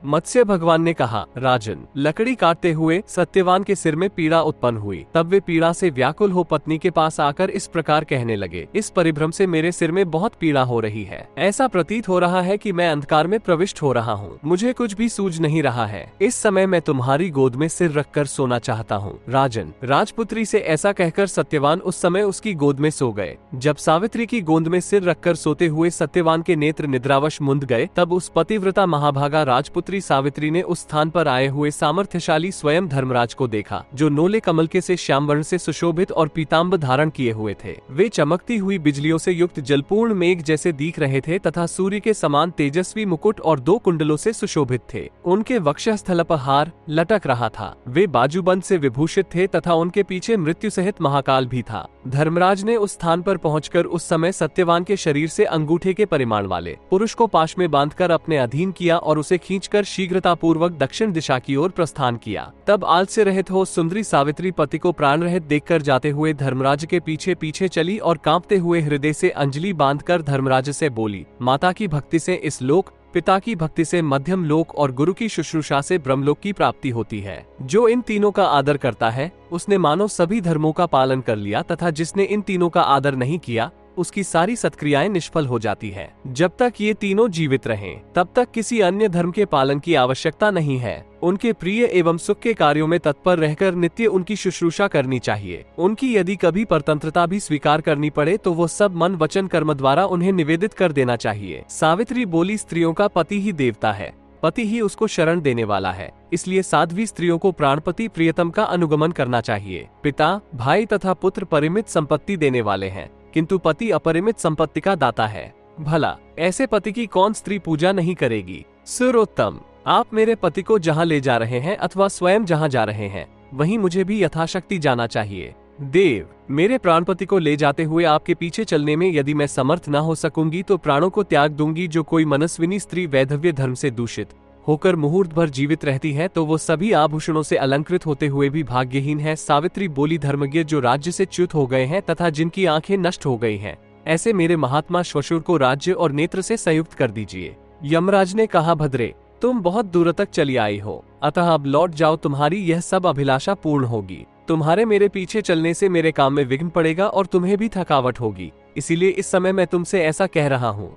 मत्स्य भगवान ने कहा, राजन, लकड़ी काटते हुए सत्यवान के सिर में पीड़ा उत्पन्न हुई। तब वे पीड़ा से व्याकुल हो पत्नी के पास आकर इस प्रकार कहने लगे, इस परिभ्रम से मेरे सिर में बहुत पीड़ा हो रही है। ऐसा प्रतीत हो रहा है कि मैं अंधकार में प्रविष्ट हो रहा हूँ। मुझे कुछ भी सूझ नहीं रहा है। इस समय मैं तुम्हारी गोद में सिर रखकर सोना चाहता हूँ। राजन, राजपुत्री से ऐसा कहकर सत्यवान उस समय उसकी गोद में सो गए। जब सावित्री की गोद में सिर रखकर सोते हुए सत्यवान के नेत्र निद्रावश मुंद गए, तब उस पतिव्रता महाभागा राजपुत्री सावित्री ने उस स्थान पर आए हुए सामर्थ्यशाली स्वयं धर्मराज को देखा, जो नोले कमल के से श्यामवर्ण से सुशोभित और पीताम्बर धारण किए हुए थे। वे चमकती हुई बिजलियों से युक्त जलपूर्ण मेघ जैसे दिख रहे थे तथा सूर्य के समान तेजस्वी मुकुट और 2 कुंडलों से सुशोभित थे। उनके वक्षस्थल पर हार लटक रहा था। वे बाजूबंद से विभूषित थे तथा उनके पीछे मृत्यु सहित महाकाल भी था। धर्मराज ने उस स्थान पर पहुंचकर उस समय सत्यवान के शरीर से अंगूठे के परिमाण वाले पुरुष को पाश में बांधकर अपने अधीन किया और उसे खींचकर शीघ्रतापूर्वक दक्षिण दिशा की ओर प्रस्थान किया। तब आलस्य रहित हो सुंदरी सावित्री पति को प्राण रहित देखकर जाते हुए धर्मराज के पीछे पीछे चली और कांपते हुए हृदय से अंजलि बांधकर धर्मराज से बोली, माता की भक्ति से इस लोक, पिता की भक्ति से मध्यम लोक और गुरु की शुश्रूषा से ब्रह्मलोक की प्राप्ति होती है। जो इन तीनों का आदर करता है उसने मानो सभी धर्मों का पालन कर लिया, तथा जिसने इन तीनों का आदर नहीं किया उसकी सारी सत्क्रियाएं निष्फल हो जाती है। जब तक ये तीनों जीवित रहें, तब तक किसी अन्य धर्म के पालन की आवश्यकता नहीं है। उनके प्रिय एवं सुख के कार्यों में तत्पर रहकर नित्य उनकी शुश्रूषा करनी चाहिए। उनकी यदि कभी परतंत्रता भी स्वीकार करनी पड़े तो वो सब मन वचन कर्म द्वारा उन्हें निवेदित कर देना चाहिए। सावित्री बोली, स्त्रियों का पति ही देवता है, पति ही उसको शरण देने वाला है, इसलिए साध्वी स्त्रियों को प्राणपति प्रियतम का अनुगमन करना चाहिए। पिता, भाई तथा पुत्र परिमित संपत्ति देने वाले हैं, किंतु पति अपरिमित संपत्ति का दाता है। भला ऐसे पति की कौन स्त्री पूजा नहीं करेगी। सुरोत्तम, आप मेरे पति को जहाँ ले जा रहे हैं अथवा स्वयं जहाँ जा रहे हैं वहीं मुझे भी यथाशक्ति जाना चाहिए। देव, मेरे प्राणपति को ले जाते हुए आपके पीछे चलने में यदि मैं समर्थ न हो सकूंगी तो प्राणों को त्याग दूंगी। जो कोई मनस्विनी स्त्री वैधव्य धर्म से दूषित होकर मुहूर्त भर जीवित रहती है तो वो सभी आभूषणों से अलंकृत होते हुए भी भाग्यहीन है। सावित्री बोली, धर्मज्ञ जो राज्य से च्युत हो गए हैं तथा जिनकी आंखें नष्ट हो गई हैं, ऐसे मेरे महात्मा श्वशुर को राज्य और नेत्र से संयुक्त कर दीजिए। यमराज ने कहा, भद्रे, तुम बहुत दूर तक चली आई हो, अतः अब लौट जाओ, तुम्हारी यह सब अभिलाषा पूर्ण होगी। तुम्हारे मेरे पीछे चलने से मेरे काम में विघ्न पड़ेगा और तुम्हें भी थकावट होगी, इसीलिए इस समय मैं तुमसे ऐसा कह रहा हूँ।